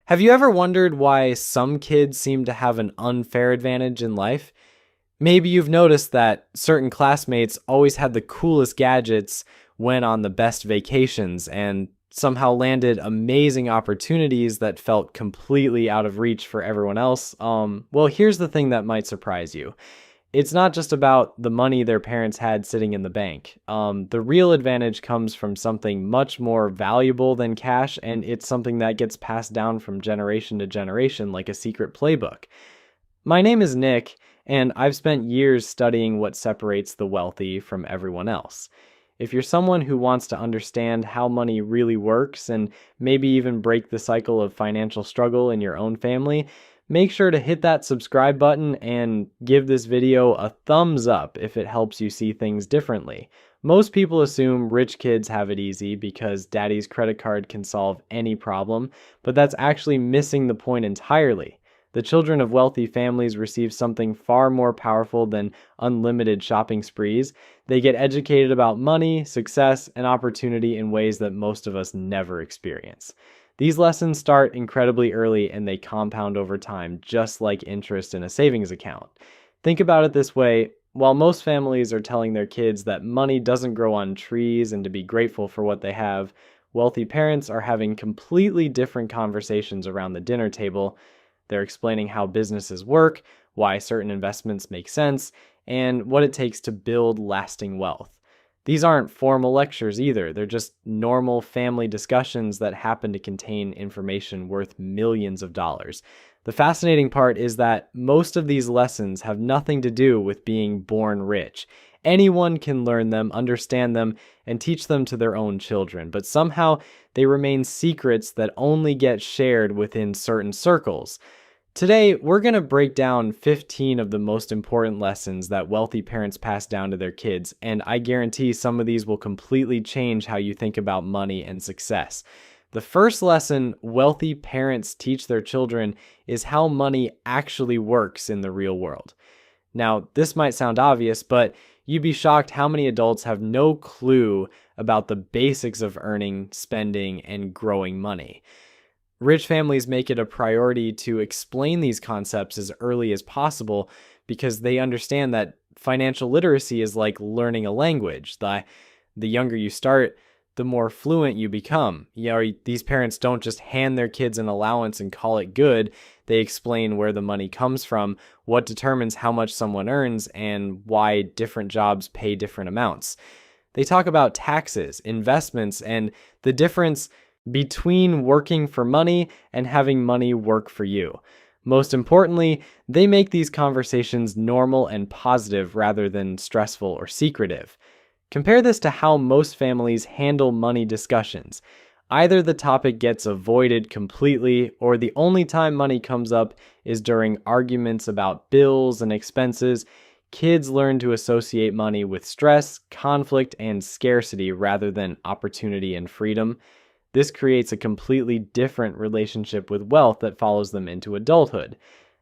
Have you ever wondered why some kids seem to have an unfair advantage in life? Maybe you've noticed that certain classmates always had the coolest gadgets, went on the best vacations, and somehow landed amazing opportunities that felt completely out of reach for everyone else. Well, here's the thing that might surprise you. It's not just about the money their parents had sitting in the bank. The real advantage comes from something much more valuable than cash, and it's something that gets passed down from generation to generation like a secret playbook. My name is Nick, and I've spent years studying what separates the wealthy from everyone else. If you're someone who wants to understand how money really works and maybe even break the cycle of financial struggle in your own family, make sure to hit that subscribe button and give this video a thumbs up if it helps you see things differently. Most people assume rich kids have it easy because daddy's credit card can solve any problem, but that's actually missing the point entirely. The children of wealthy families receive something far more powerful than unlimited shopping sprees. They get educated about money, success, and opportunity in ways that most of us never experience. These lessons start incredibly early and they compound over time, just like interest in a savings account. Think about it this way. While most families are telling their kids that money doesn't grow on trees and to be grateful for what they have, wealthy parents are having completely different conversations around the dinner table. They're explaining how businesses work, why certain investments make sense, and what it takes to build lasting wealth. These aren't formal lectures either. They're just normal family discussions that happen to contain information worth millions of dollars. The fascinating part is that most of these lessons have nothing to do with being born rich. Anyone can learn them, understand them, and teach them to their own children, but somehow they remain secrets that only get shared within certain circles. Today, we're going to break down 15 of the most important lessons that wealthy parents pass down to their kids, and I guarantee some of these will completely change how you think about money and success. The first lesson wealthy parents teach their children is how money actually works in the real world. Now, this might sound obvious, but you'd be shocked how many adults have no clue about the basics of earning, spending, and growing money. Rich families make it a priority to explain these concepts as early as possible because they understand that financial literacy is like learning a language. The younger you start, the more fluent you become. These parents don't just hand their kids an allowance and call it good. They explain where the money comes from, what determines how much someone earns, and why different jobs pay different amounts. They talk about taxes, investments, and the difference between working for money and having money work for you. Most importantly, they make these conversations normal and positive rather than stressful or secretive. Compare this to how most families handle money discussions. Either the topic gets avoided completely, or the only time money comes up is during arguments about bills and expenses. Kids learn to associate money with stress, conflict, and scarcity rather than opportunity and freedom. This creates a completely different relationship with wealth that follows them into adulthood.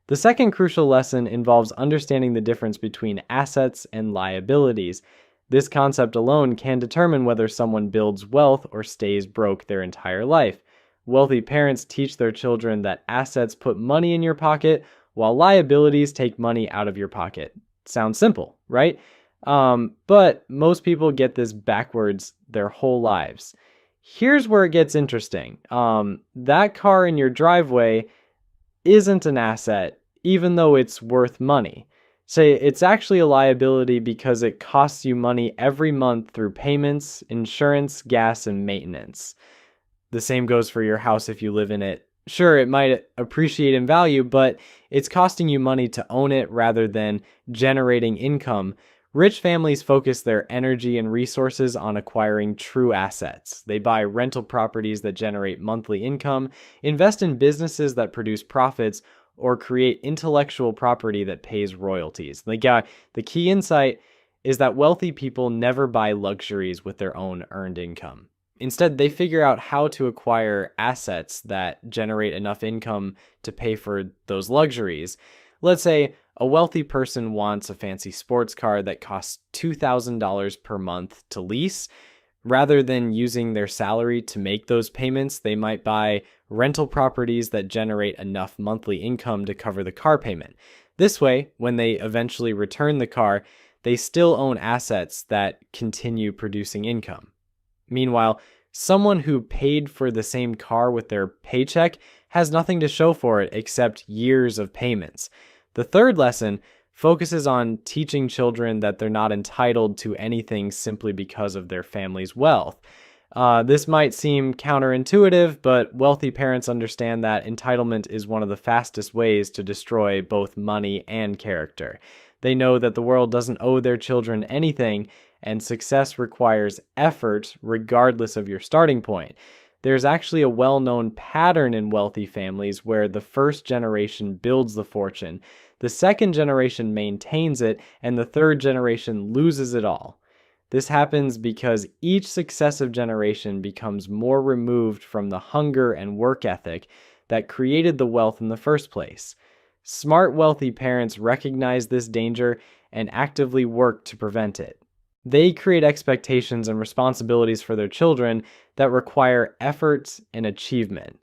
The second crucial lesson involves understanding the difference between assets and liabilities. This concept alone can determine whether someone builds wealth or stays broke their entire life. Wealthy parents teach their children that assets put money in your pocket, while liabilities take money out of your pocket. Sounds simple, right? But most people get this backwards their whole lives. Here's where it gets interesting. That car in your driveway isn't an asset, even though it's worth money. Say it's actually a liability because it costs you money every month through payments, insurance, gas, and maintenance. The same goes for your house if you live in it. Sure, it might appreciate in value, but it's costing you money to own it rather than generating income. Rich families focus their energy and resources on acquiring true assets. They buy rental properties that generate monthly income, invest in businesses that produce profits, or create intellectual property that pays royalties. The key insight is that wealthy people never buy luxuries with their own earned income. Instead, they figure out how to acquire assets that generate enough income to pay for those luxuries. Let's say a wealthy person wants a fancy sports car that costs $2,000 per month to lease. Rather than using their salary to make those payments, they might buy rental properties that generate enough monthly income to cover the car payment. This way, when they eventually return the car, they still own assets that continue producing income. Meanwhile, someone who paid for the same car with their paycheck has nothing to show for it except years of payments. The third lesson focuses on teaching children that they're not entitled to anything simply because of their family's wealth. This might seem counterintuitive, but wealthy parents understand that entitlement is one of the fastest ways to destroy both money and character. They know that the world doesn't owe their children anything, and success requires effort regardless of your starting point. There's actually a well-known pattern in wealthy families where the first generation builds the fortune, the second generation maintains it, and the third generation loses it all. This happens because each successive generation becomes more removed from the hunger and work ethic that created the wealth in the first place. Smart, wealthy parents recognize this danger and actively work to prevent it. They create expectations and responsibilities for their children that require effort and achievement.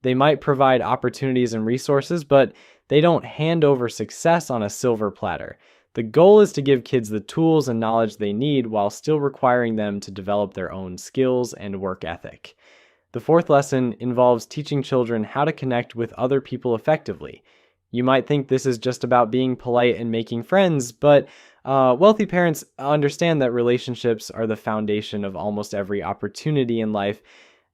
They might provide opportunities and resources, but they don't hand over success on a silver platter. The goal is to give kids the tools and knowledge they need while still requiring them to develop their own skills and work ethic. The fourth lesson involves teaching children how to connect with other people effectively. You might think this is just about being polite and making friends, but wealthy parents understand that relationships are the foundation of almost every opportunity in life.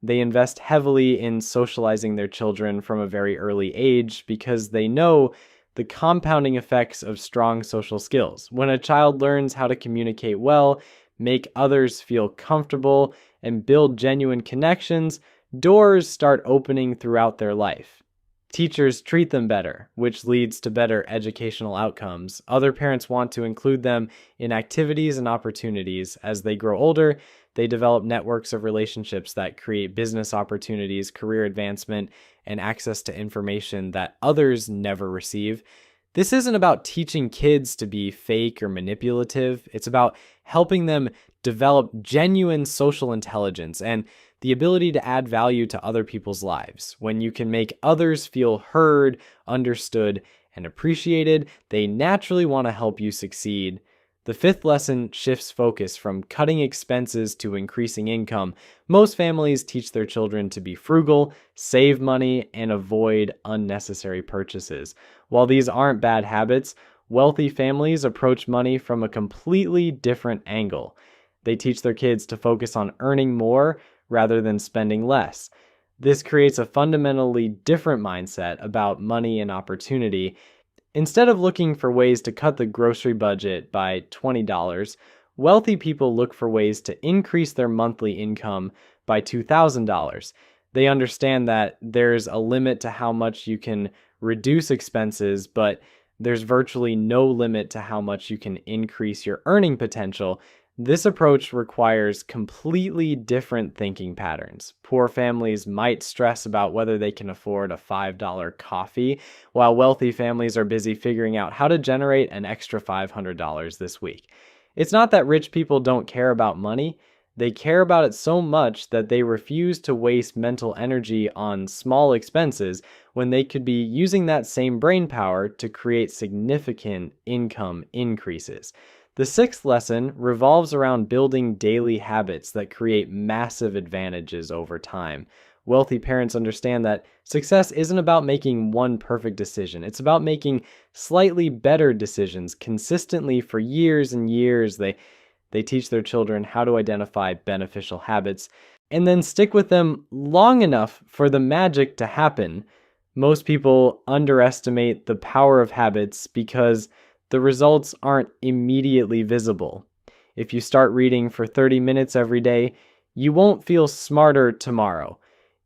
They invest heavily in socializing their children from a very early age because they know the compounding effects of strong social skills. When a child learns how to communicate well, make others feel comfortable, and build genuine connections, doors start opening throughout their life. Teachers treat them better, which leads to better educational outcomes. Other parents want to include them in activities and opportunities. As they grow older, they develop networks of relationships that create business opportunities, career advancement, and access to information that others never receive. This isn't about teaching kids to be fake or manipulative. It's about helping them develop genuine social intelligence and the ability to add value to other people's lives. When you can make others feel heard, understood, and appreciated, they naturally want to help you succeed. The fifth lesson shifts focus from cutting expenses to increasing income. Most families teach their children to be frugal, save money, and avoid unnecessary purchases. While these aren't bad habits, wealthy families approach money from a completely different angle. They teach their kids to focus on earning more rather than spending less. This creates a fundamentally different mindset about money and opportunity. Instead of looking for ways to cut the grocery budget by $20, wealthy people look for ways to increase their monthly income by $2,000. They understand that there's a limit to how much you can reduce expenses, but there's virtually no limit to how much you can increase your earning potential. This approach requires completely different thinking patterns. Poor families might stress about whether they can afford a $5 coffee, while wealthy families are busy figuring out how to generate an extra $500 this week. It's not that rich people don't care about money. They care about it so much that they refuse to waste mental energy on small expenses when they could be using that same brain power to create significant income increases. The sixth lesson revolves around building daily habits that create massive advantages over time. Wealthy parents understand that success isn't about making one perfect decision. It's about making slightly better decisions consistently for years and years. They teach their children how to identify beneficial habits and then stick with them long enough for the magic to happen. Most people underestimate the power of habits because the results aren't immediately visible. If you start reading for 30 minutes every day, you won't feel smarter tomorrow.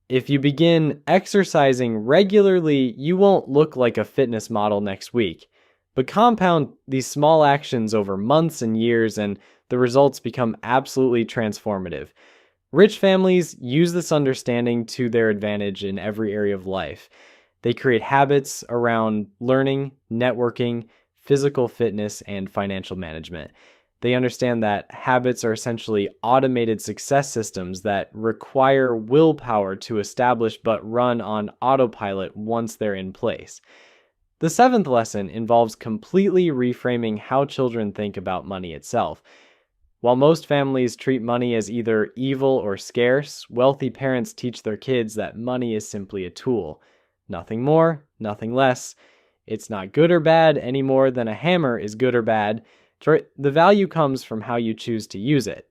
If you begin exercising regularly, you won't look like a fitness model next week. But compound these small actions over months and years, and the results become absolutely transformative. Rich families use this understanding to their advantage in every area of life. They create habits around learning, networking, physical fitness, and financial management. They understand that habits are essentially automated success systems that require willpower to establish but run on autopilot once they're in place. The seventh lesson involves completely reframing how children think about money itself. While most families treat money as either evil or scarce, wealthy parents teach their kids that money is simply a tool. Nothing more, nothing less. It's not good or bad any more than a hammer is good or bad. The value comes from how you choose to use it.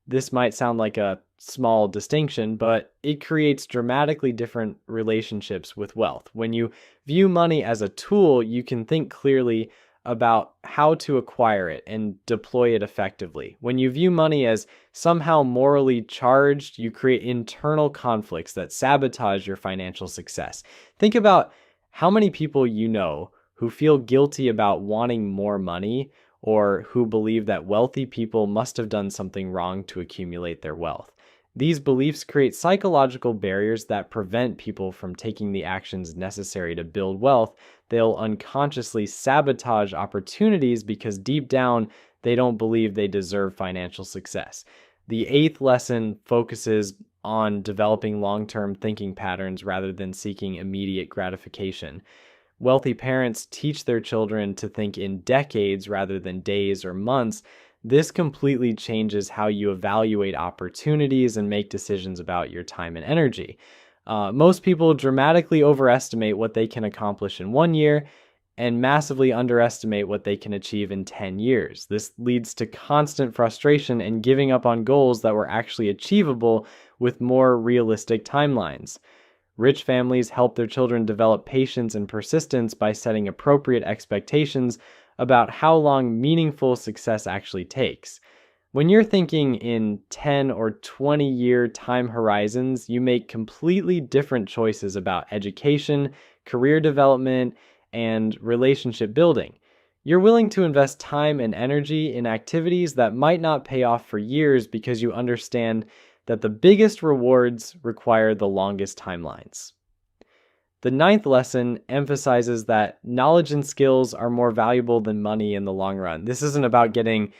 This might sound like a small distinction, but it creates dramatically different relationships with wealth. When you view money as a tool, you can think clearly about how to acquire it and deploy it effectively. When you view money as somehow morally charged, you create internal conflicts that sabotage your financial success. Think about how many people you know who feel guilty about wanting more money, or who believe that wealthy people must have done something wrong to accumulate their wealth. These beliefs create psychological barriers that prevent people from taking the actions necessary to build wealth. They'll unconsciously sabotage opportunities because deep down, they don't believe they deserve financial success. The eighth lesson focuses on developing long-term thinking patterns rather than seeking immediate gratification. Wealthy parents teach their children to think in decades rather than days or months. This completely changes how you evaluate opportunities and make decisions about your time and energy. Most people dramatically overestimate what they can accomplish in 1 year and massively underestimate what they can achieve in 10 years. This leads to constant frustration and giving up on goals that were actually achievable with more realistic timelines. Rich families help their children develop patience and persistence by setting appropriate expectations about how long meaningful success actually takes. When you're thinking in 10 or 20-year time horizons, you make completely different choices about education, career development, and relationship building. You're willing to invest time and energy in activities that might not pay off for years because you understand that the biggest rewards require the longest timelines. The ninth lesson emphasizes that knowledge and skills are more valuable than money in the long run. This isn't about getting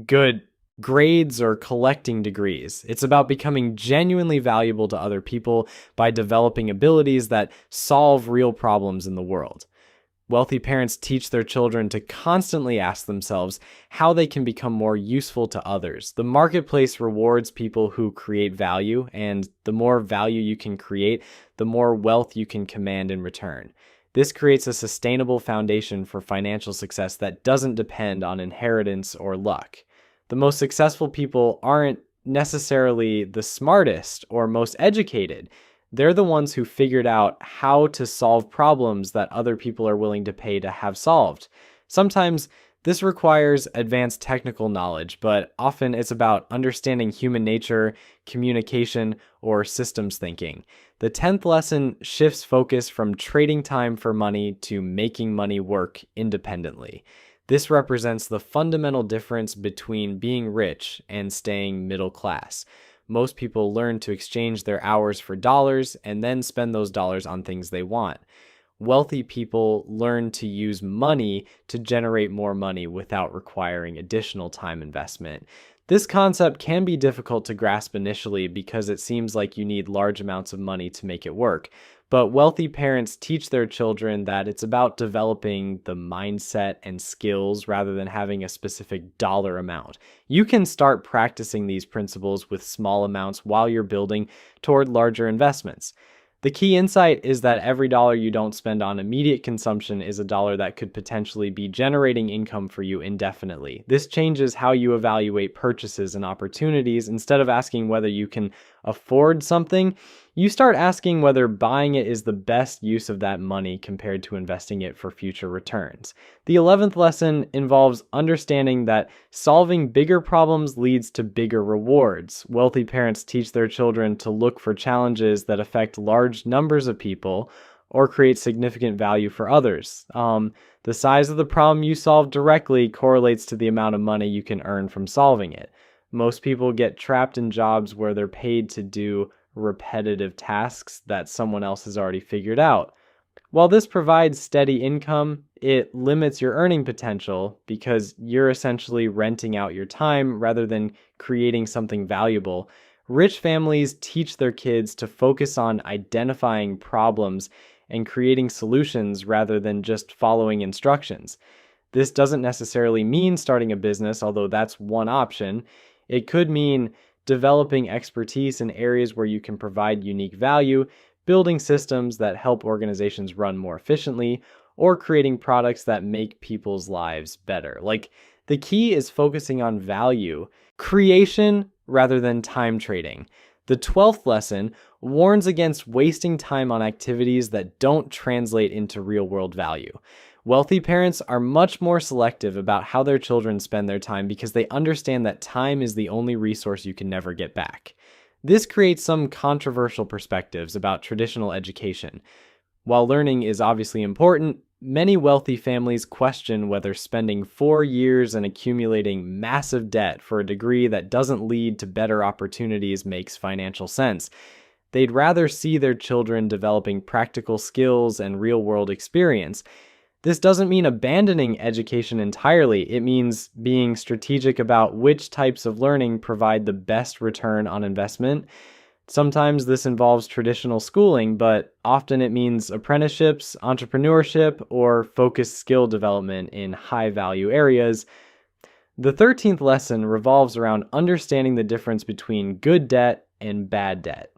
good grades or collecting degrees. It's about becoming genuinely valuable to other people by developing abilities that solve real problems in the world. Wealthy parents teach their children to constantly ask themselves how they can become more useful to others. The marketplace rewards people who create value, and the more value you can create, the more wealth you can command in return. This creates a sustainable foundation for financial success that doesn't depend on inheritance or luck. The most successful people aren't necessarily the smartest or most educated. They're the ones who figured out how to solve problems that other people are willing to pay to have solved. Sometimes this requires advanced technical knowledge, but often it's about understanding human nature, communication, or systems thinking. The 10th lesson shifts focus from trading time for money to making money work independently. This represents the fundamental difference between being rich and staying middle class. Most people learn to exchange their hours for dollars and then spend those dollars on things they want. Wealthy people learn to use money to generate more money without requiring additional time investment. This concept can be difficult to grasp initially because it seems like you need large amounts of money to make it work. But wealthy parents teach their children that it's about developing the mindset and skills rather than having a specific dollar amount. You can start practicing these principles with small amounts while you're building toward larger investments. The key insight is that every dollar you don't spend on immediate consumption is a dollar that could potentially be generating income for you indefinitely. This changes how you evaluate purchases and opportunities. Instead of asking whether you can afford something, you start asking whether buying it is the best use of that money compared to investing it for future returns. The 11th lesson involves understanding that solving bigger problems leads to bigger rewards. Wealthy parents teach their children to look for challenges that affect large numbers of people or create significant value for others. The size of the problem you solve directly correlates to the amount of money you can earn from solving it. Most people get trapped in jobs where they're paid to do repetitive tasks that someone else has already figured out. While this provides steady income, it limits your earning potential because you're essentially renting out your time rather than creating something valuable. Rich families teach their kids to focus on identifying problems and creating solutions rather than just following instructions. This doesn't necessarily mean starting a business, although that's one option. It could mean developing expertise in areas where you can provide unique value, building systems that help organizations run more efficiently, or creating products that make people's lives better. Like, the key is focusing on value creation rather than time trading. The 12th lesson warns against wasting time on activities that don't translate into real world value. Wealthy parents are much more selective about how their children spend their time because they understand that time is the only resource you can never get back. This creates some controversial perspectives about traditional education. While learning is obviously important, many wealthy families question whether spending 4 years and accumulating massive debt for a degree that doesn't lead to better opportunities makes financial sense. They'd rather see their children developing practical skills and real-world experience. This doesn't mean abandoning education entirely. It means being strategic about which types of learning provide the best return on investment. Sometimes this involves traditional schooling, but often it means apprenticeships, entrepreneurship, or focused skill development in high-value areas. The 13th lesson revolves around understanding the difference between good debt and bad debt.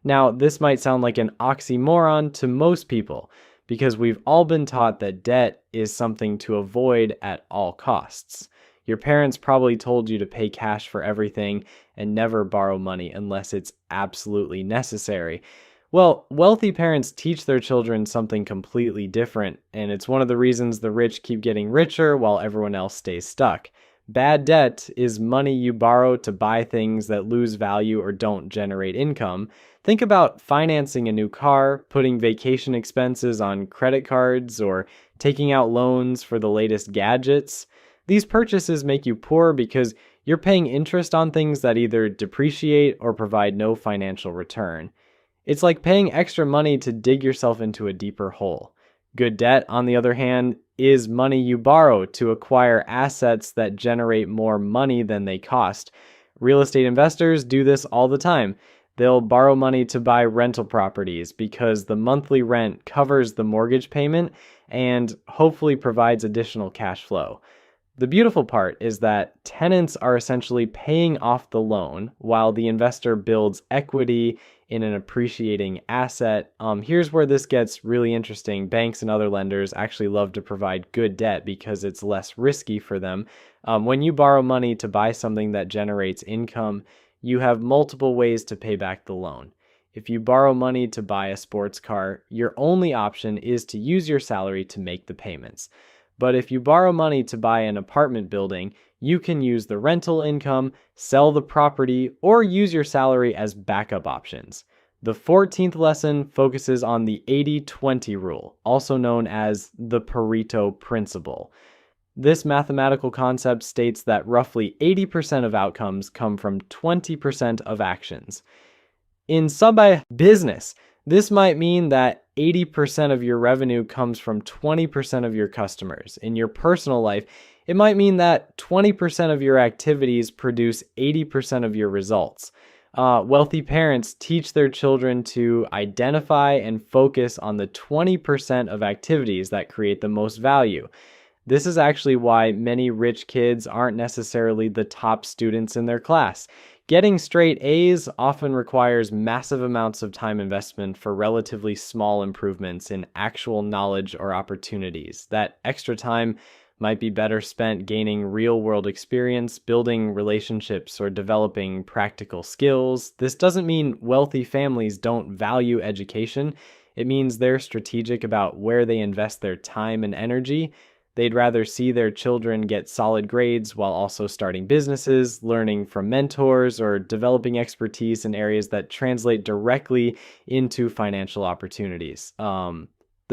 Now, this might sound like an oxymoron to most people, because we've all been taught that debt is something to avoid at all costs. Your parents probably told you to pay cash for everything and never borrow money unless it's absolutely necessary. Well, wealthy parents teach their children something completely different, and it's one of the reasons the rich keep getting richer while everyone else stays stuck. Bad debt is money you borrow to buy things that lose value or don't generate income. Think about financing a new car, putting vacation expenses on credit cards, or taking out loans for the latest gadgets. These purchases make you poor because you're paying interest on things that either depreciate or provide no financial return. It's like paying extra money to dig yourself into a deeper hole. Good debt, on the other hand, is money you borrow to acquire assets that generate more money than they cost. Real estate investors do this all the time. They'll borrow money to buy rental properties because the monthly rent covers the mortgage payment and hopefully provides additional cash flow. The beautiful part is that tenants are essentially paying off the loan while the investor builds equity in an appreciating asset. Here's where this gets really interesting. Banks and other lenders actually love to provide good debt because it's less risky for them. When you borrow money to buy something that generates income, you have multiple ways to pay back the loan. If you borrow money to buy a sports car, your only option is to use your salary to make the payments. But if you borrow money to buy an apartment building, you can use the rental income, sell the property, or use your salary as backup options. The 14th lesson focuses on the 80-20 rule, also known as the Pareto principle. This mathematical concept states that roughly 80% of outcomes come from 20% of actions. In business, this might mean that 80% of your revenue comes from 20% of your customers. In your personal life, it might mean that 20% of your activities produce 80% of your results. Wealthy parents teach their children to identify and focus on the 20% of activities that create the most value. This is actually why many rich kids aren't necessarily the top students in their class. Getting straight A's often requires massive amounts of time investment for relatively small improvements in actual knowledge or opportunities. That extra time might be better spent gaining real-world experience, building relationships, or developing practical skills. This doesn't mean wealthy families don't value education. It means they're strategic about where they invest their time and energy. They'd rather see their children get solid grades while also starting businesses, learning from mentors, or developing expertise in areas that translate directly into financial opportunities. The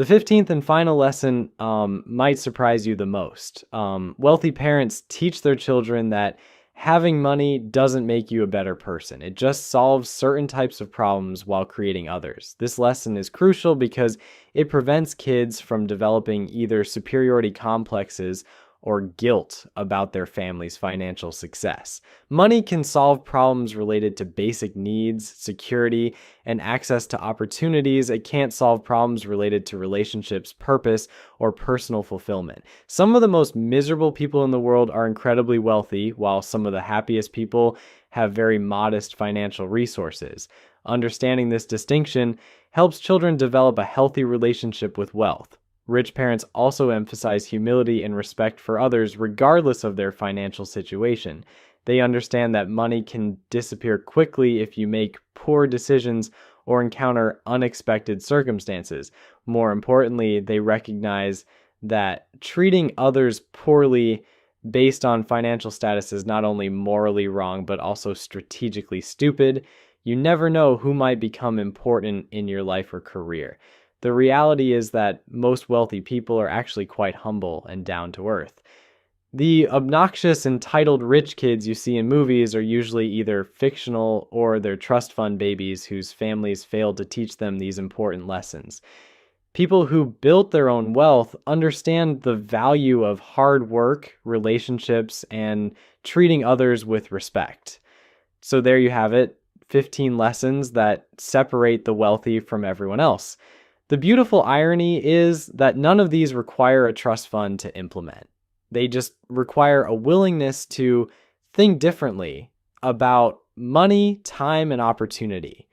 15th and final lesson might surprise you the most. Wealthy parents teach their children that Having money doesn't make you a better person. It just solves certain types of problems while creating others. This lesson is crucial because it prevents kids from developing either superiority complexes or guilt about their family's financial success. Money can solve problems related to basic needs, security, and access to opportunities. It can't solve problems related to relationships, purpose, or personal fulfillment. Some of the most miserable people in the world are incredibly wealthy, while some of the happiest people have very modest financial resources. Understanding this distinction helps children develop a healthy relationship with wealth. Rich parents also emphasize humility and respect for others regardless of their financial situation. They understand that money can disappear quickly if you make poor decisions or encounter unexpected circumstances. More importantly, they recognize that treating others poorly based on financial status is not only morally wrong, but also strategically stupid. You never know who might become important in your life or career. The reality is that most wealthy people are actually quite humble and down to earth. The obnoxious, entitled rich kids you see in movies are usually either fictional or they're trust fund babies whose families failed to teach them these important lessons. People who built their own wealth understand the value of hard work, relationships, and treating others with respect. So there you have it, 15 lessons that separate the wealthy from everyone else. The beautiful irony is that none of these require a trust fund to implement. They just require a willingness to think differently about money, time, and opportunity.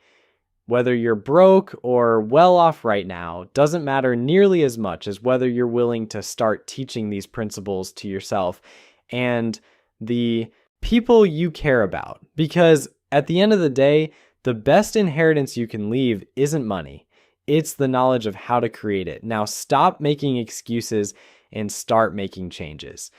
Whether you're broke or well off right now doesn't matter nearly as much as whether you're willing to start teaching these principles to yourself and the people you care about. Because at the end of the day, the best inheritance you can leave isn't money. It's the knowledge of how to create it. Now stop making excuses and start making changes.